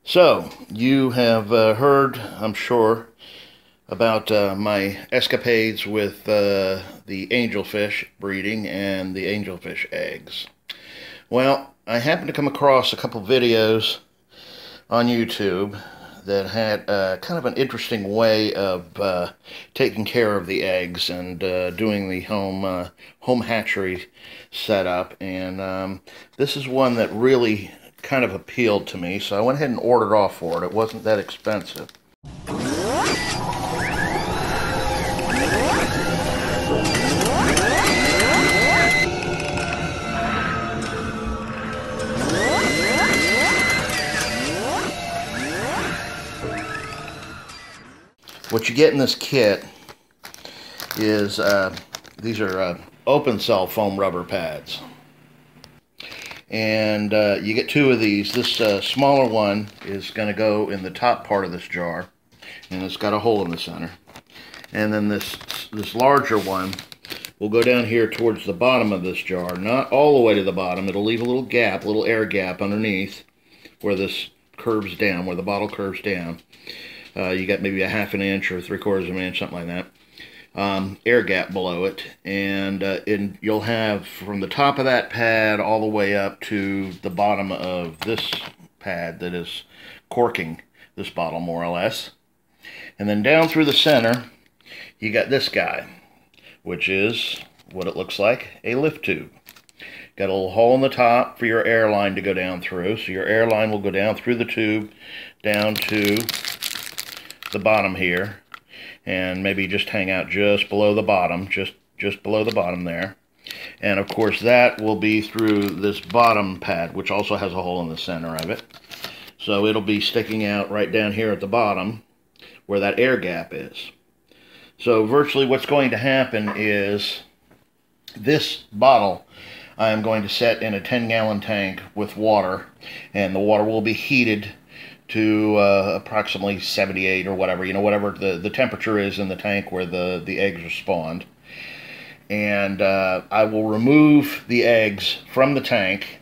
So, you have heard, I'm sure, about my escapades with the angelfish breeding and the angelfish eggs. Well, I happened to come across a couple videos on YouTube that had kind of an interesting way of taking care of the eggs and doing the home hatchery setup. And this is one that really kind of appealed to me, so I went ahead and ordered off for it. It wasn't that expensive. What you get in this kit is these are open cell foam rubber pads. And you get two of these. This smaller one is going to go in the top part of this jar, and it's got a hole in the center. And then this larger one will go down here towards the bottom of this jar, not all the way to the bottom. It'll leave a little gap, a little air gap underneath where this curves down, where the bottle curves down. You got maybe a ½ inch or 3/4 of an inch, something like that. Air gap below it, and you'll have from the top of that pad all the way up to the bottom of this pad that is corking this bottle, more or less. And then down through the center you got this guy, which is what it looks like, a lift tube. Got a little hole in the top for your air line to go down through, so your air line will go down through the tube down to the bottom here, and maybe just hang out just below the bottom, just below the bottom there. And of course that will be through this bottom pad, which also has a hole in the center of it. So it'll be sticking out right down here at the bottom where that air gap is. So virtually what's going to happen is this bottle I am going to set in a 10-gallon tank with water, and the water will be heated to approximately 78 or whatever, whatever the temperature is in the tank where the eggs are spawned. And I will remove the eggs from the tank,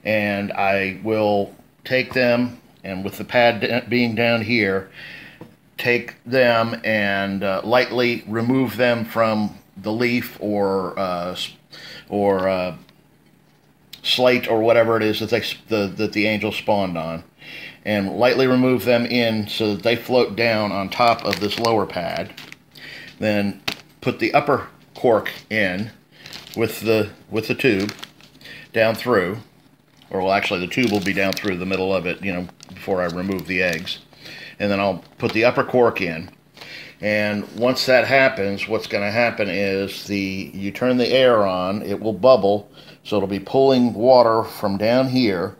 and I will take them, and with the pad being down here, take them and lightly remove them from the leaf or slate or whatever it is that the angels spawned on, and lightly remove them in so that they float down on top of this lower pad. Then put the upper cork in with the tube down through, or well, actually the tube will be down through the middle of it, before I remove the eggs. And then I'll put the upper cork in. And once that happens, what's going to happen is you turn the air on, it will bubble, so it'll be pulling water from down here,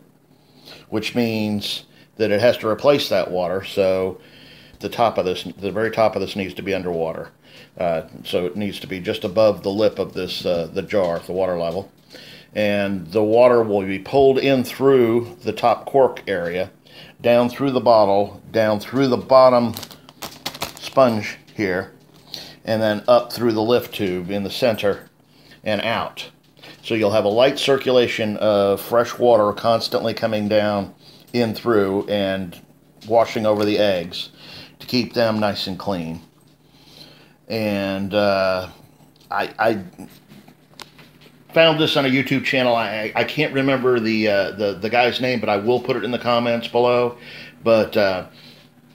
which means that it has to replace that water. So the very top of this needs to be underwater. So it needs to be just above the lip of this the jar, the water level. And the water will be pulled in through the top cork area, down through the bottle, down through the bottom sponge here, and then up through the lift tube in the center and out. So you'll have a light circulation of fresh water constantly coming down in through and washing over the eggs to keep them nice and clean. And I found this on a YouTube channel. I can't remember the guy's name, but I will put it in the comments below. But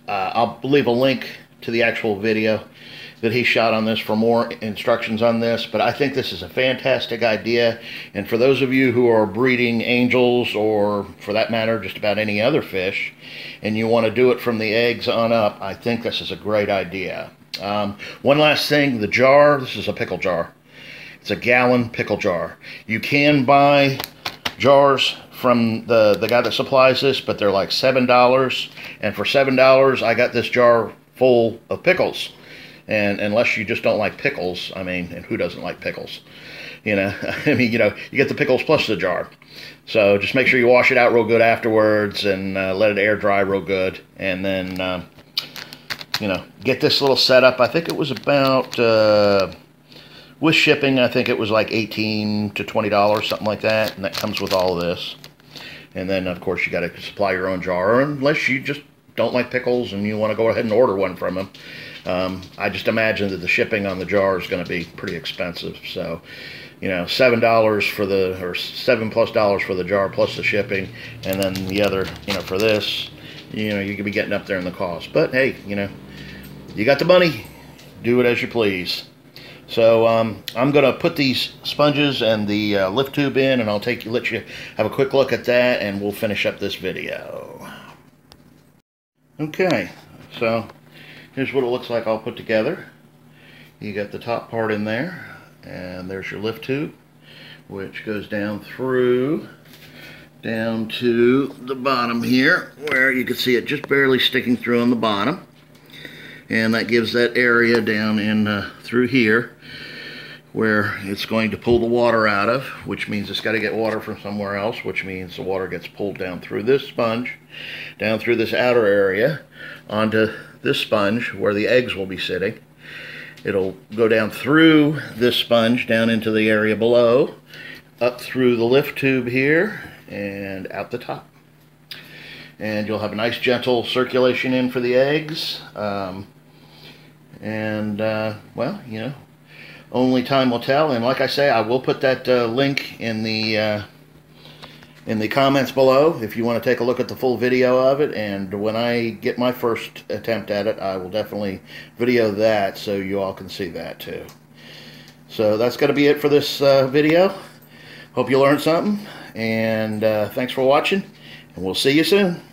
I'll leave a link to the actual video that he shot on this for more instructions on this. But I think this is a fantastic idea, and for those of you who are breeding angels, or for that matter just about any other fish, and you want to do it from the eggs on up, I think this is a great idea. One last thing, the jar, this is a pickle jar. It's a gallon pickle jar. You can buy jars from the guy that supplies this, but they're like $7, and for $7 I got this jar full of pickles. And unless you just don't like pickles, I mean, and who doesn't like pickles? I mean, you get the pickles plus the jar. So just make sure you wash it out real good afterwards, and let it air dry real good. And then, get this little setup. I think it was about, with shipping, I think it was like $18 to $20, something like that. And that comes with all of this. And then, of course, you got to supply your own jar, or unless you just don't like pickles and you want to go ahead and order one from them. I just imagine that the shipping on the jar is going to be pretty expensive. So, you know, $7 for the, or $7+ for the jar plus the shipping, and then the other, you know, for this, you know, you could be getting up there in the cost. But hey, you know, you got the money, do it as you please. So I'm going to put these sponges and the lift tube in, and I'll let you have a quick look at that, and we'll finish up this video. Okay, so here's what it looks like all put together. You got the top part in there, and there's your lift tube, which goes down through, down to the bottom here, where you can see it just barely sticking through on the bottom. And that gives that area down in through here where it's going to pull the water out of, which means it's got to get water from somewhere else, which means the water gets pulled down through this sponge, down through this outer area, onto this sponge where the eggs will be sitting. It'll go down through this sponge, down into the area below, up through the lift tube here, and out the top. And you'll have a nice gentle circulation in for the eggs. Well, you know, only time will tell. And like I say, I will put that link in the comments below if you want to take a look at the full video of it. And when I get my first attempt at it, I will definitely video that so you all can see that too. So that's going to be it for this video. Hope you learned something, and thanks for watching, and we'll see you soon.